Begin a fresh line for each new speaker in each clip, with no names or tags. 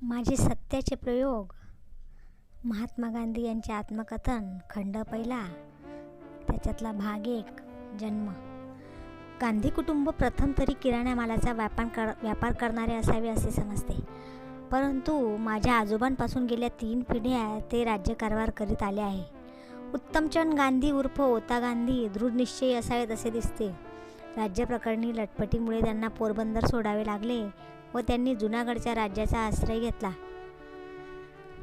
माझे सत्याचे प्रयोग. महात्मा गांधी यांचे आत्मकथन खंड पहिला, त्याच्यातला भाग 1. जन्म. गांधी कुटुंब प्रथम तरी किराणा मालाचा व्यापार करणारे असावे असे समजते, परंतु माझ्या आजोबांपासून गेल्या 3 पिढ्या ते राज्यकारभार करीत आले आहे. उत्तमचंद गांधी उर्फ ओता गांधी दृढनिश्चयी असावेत असे दिसते. राज्यप्रकरणी लटपटीमुळे त्यांना पोरबंदर सोडावे लागले व त्यांनी जुनागडच्या राज्याचा आश्रय घेतला.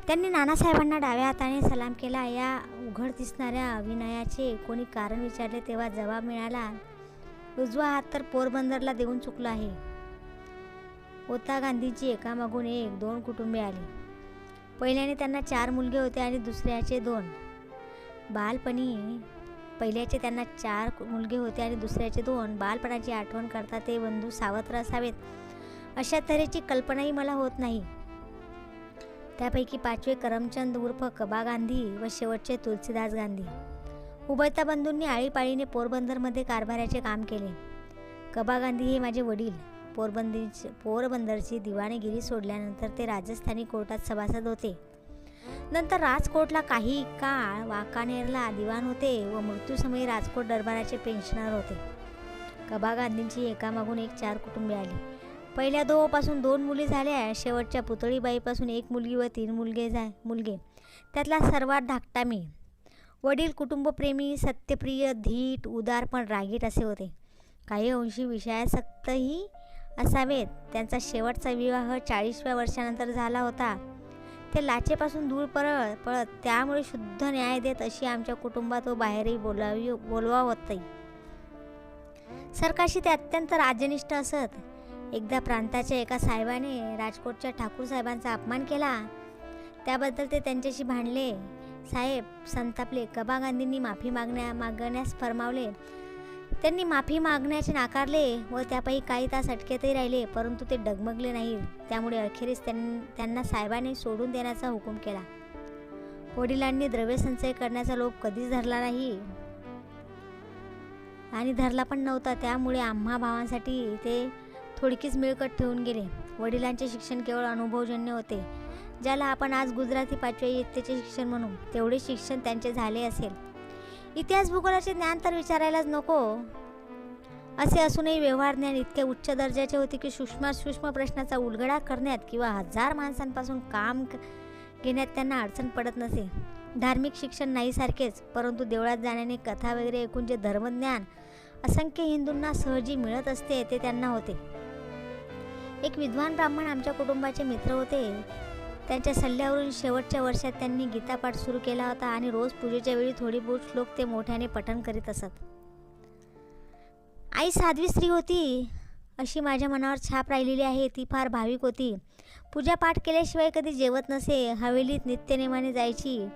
त्यांनी नानासाहेबांना डाव्या हाताने सलाम केला. या उघड दिसणाऱ्या अविनयाचे कोणी कारण विचारले तेव्हा जवाब मिळाला, उजवा हात तर पोरबंदरला देऊन चुकला आहे. ओता गांधींची एकामागून एक 2 कुटुंबे आली. पहिल्याने त्यांना 4 मुलगे होते आणि दुसऱ्याचे 2. पहिल्याचे त्यांना 4 मुलगे होते आणि दुसऱ्याचे 2. बालपणाची आठवण करता ते बंधू सावत्र असावेत अशा तऱ्हेची कल्पनाही मला होत नाही. त्यापैकी 5वे करमचंद उर्फ कबा गांधी व शेवटचे तुलसीदास गांधी. उभयता बंधूंनी आळीपाळीने पोरबंदरमध्ये कारभाराचे काम केले. कबा गांधी हे माझे वडील. पोरबंदरची दिवाणगिरी सोडल्यानंतर ते राजस्थानी कोर्टात सभासद होते. नंतर राजकोटला काही काळ वाकानेरला दिवाण होते व मृत्यूसमयी राजकोट दरबाराचे पेन्शनर होते. कबा गांधींची एकामागून एक 4 कुटुंबे आली. पहिल्या 2 पासून 2 मुली झाल्या. शेवटच्या पुतळीबाईपासून 1 मुलगी व 3 मुलगे. त्यातला सर्वात धाकटा मी. वडील कुटुंबप्रेमी, सत्यप्रिय, धीट, उदार पण रागीट असे होते. काही अंशी विषयासक्तही असावेत. त्यांचा शेवटचा विवाह 40व्या वर्षानंतर झाला होता. ते लाचेपासून दूर पळत त्यामुळे शुद्ध न्याय देत अशी आमच्या कुटुंबात व बाहेरही बोलवावतही. सरकाशी ते अत्यंत राजनिष्ठ असत. एकदा प्रांताच्या एका साहेबाने राजकोटच्या ठाकूर साहेबांचा अपमान केला. त्याबद्दल ते त्यांच्याशी भांडले. साहेब संतापले. कबा गांधींनी माफी मागण्यास फरमावले. त्यांनी माफी मागण्याचे नाकारले व त्यापैकी काही तास अटकेतही राहिले, परंतु ते डगमगले नाही. त्यामुळे अखेरीस त्यांना साहेबांनी सोडून देण्याचा हुकूम केला. वडिलांनी द्रव्यसंचय करण्याचा लोभ कधीच धरला नाही आणि धरला पण नव्हता. त्यामुळे आम्हा भावांसाठी ते थोडकीच मिळकत ठेवून गेले. वडिलांचे शिक्षण केवळ अनुभवजन्य होते, ज्याला आपण आज गुजराती 5व्या इयत्तेचे शिक्षण म्हणू, तेवढे शिक्षण त्यांचे झाले असेल. इतिहास भूगोलाचे ज्ञान तर विचारायलाच नको. असे असूनही व्यवहार ज्ञान इतके उच्च दर्जाचे होते की सूक्ष्म प्रश्नाचा उलगडा करण्यात किंवा 1000 माणसांपासून काम घेण्यात त्यांना अडचण पडत नसे. धार्मिक शिक्षण नाही सारखेच, परंतु देवळात जाण्याने कथा वगैरे ऐकून जे धर्मज्ञान असंख्य हिंदूंना सहजी मिळत असते ते त्यांना होते. एक विद्वान ब्राह्मण आमच्या कुटुंबाचे मित्र होते. त्यांच्या सल्ल्यावरून शेवटच्या वर्षात त्यांनी गीतापाठ सुरू केला होता आणि रोज पूजेच्या वेळी थोडी बहुत श्लोक ते मोठ्याने पठण करीत असत. आई साध्वी स्त्री होती अशी माझ्या मनावर छाप राहिलेली आहे. ती फार भाविक होती. पूजापाठ केल्याशिवाय कधी जेवत नसे. हवेलीत नित्यनेमाने जायची.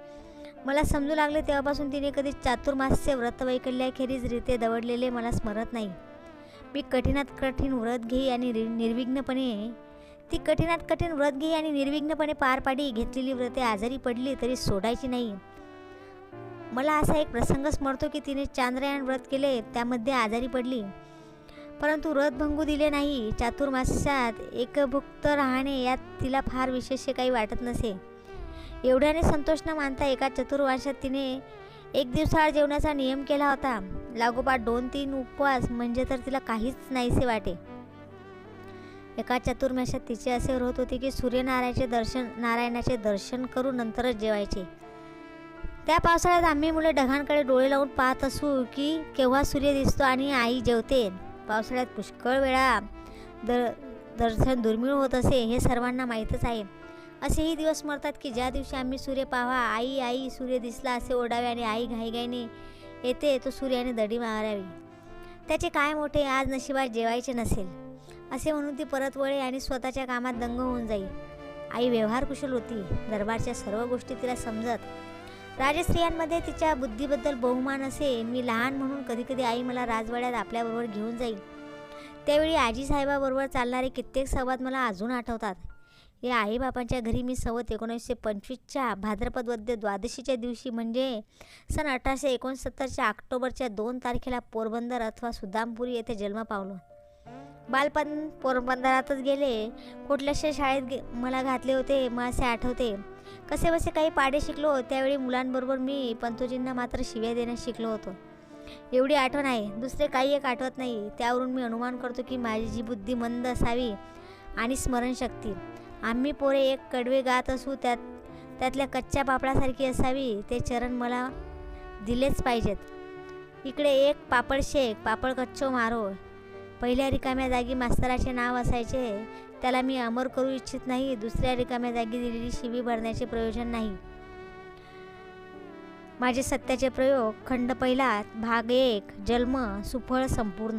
मला समजू लागले तेव्हापासून तिने कधी चातुर्मास्य व्रतवैकल्याखेरीज रीते दवडलेले मला स्मरत नाही. मी कठीणात कठीण व्रत घेई आणि निर्विघ्नपणे पार पाडी. घेतलेली व्रते आजारी पडली तरी सोडायची नाही. मला असा एक प्रसंग स्मरतो की तिने चांद्रयान व्रत केले, त्यामध्ये आजारी पडली, परंतु व्रत भंगू दिले नाही. चातुर्मास्यात एकभुक्त राहणे यात तिला फार विशेष काही वाटत नसे. एवढ्याने संतोष न मानता एका चतुर्मास्यात तिने 1 दिवसाआड जेवणाचा नियम केला होता. लागोपाठ 2-3 उपवास म्हणजे तर तिला काहीच नाहीसे वाटे. एका चतुर्मास्यात तिचे असे व्रत होते की सूर्यनारायणाचे दर्शन करून नंतरच जेवायचे. त्या पावसाळ्यात आम्ही मुले ढगांकडे डोळे लावून पाहत असू की केव्हा सूर्य दिसतो आणि आई जेवते. पावसाळ्यात पुष्कळ वेळा दर्शन दुर्मिळ होत असे हे सर्वांना माहीतच आहे. असेही दिवस स्मरतात की ज्या दिवशी आम्ही सूर्य पाहावा, आई सूर्य दिसला असे ओरडावे आणि आई घाईघाईने येते तो सूर्याने दडी मारावी. त्याचे काय मोठे, आज नशिबात जेवायचे नसेल असे म्हणून ती परत वळे आणि स्वतःच्या कामात दंग होऊन जाई. आई व्यवहार कुशल होती. दरबारच्या सर्व गोष्टी तिला समजत. राजस्त्रियांमध्ये तिच्या बुद्धीबद्दल बहुमान असे. मी लहान म्हणून कधीकधी आई मला राजवाड्यात आपल्याबरोबर घेऊन जाईल. त्यावेळी आजीसाहेबाबरोबर चालणारे कित्येक संवाद मला अजून आठवतात. या आईबापांच्या घरी मी 1925च्या भाद्रपद वद्य द्वादशीच्या दिवशी म्हणजे सन 1869च्या ऑक्टोबरच्या 2 तारखेला पोरबंदर अथवा सुदामपुरी येथे जन्म पावलो. बालपण पोरबंदरातच गेले. कुठल्याशा शाळेत मला घातले होते मला असे आठवते. कसेबसे काही पाढे शिकलो. त्यावेळी मुलांबरोबर मी पंतोजींना मात्र शिव्या देण्यास शिकलो होतो. एवढी आठवण आहे, दुसरे काही एक आठवत नाही. त्यावरून मी अनुमान करतो की माझी जी बुद्धी मंद असावी आणि स्मरणशक्ती. आम्ही पोरे एक कडवे गात असू, त्यातल्या कच्च्या पापडासारखी असावी. ते चरण मला दिलेच पाहिजेत. इकडे एक पापड शेक, पापड कच्चो मारो. पहिल्या रिकाम्या जागी मास्तराचे नाव असायचे. त्याला मी अमर करू इच्छित नाही. दुसऱ्या रिकाम्या जागी दिलेली शिवी भरण्याचे प्रयोजन नाही. माझे सत्याचे प्रयोग, खंड पहिला, भाग 1, जन्म सुफळ संपूर्ण.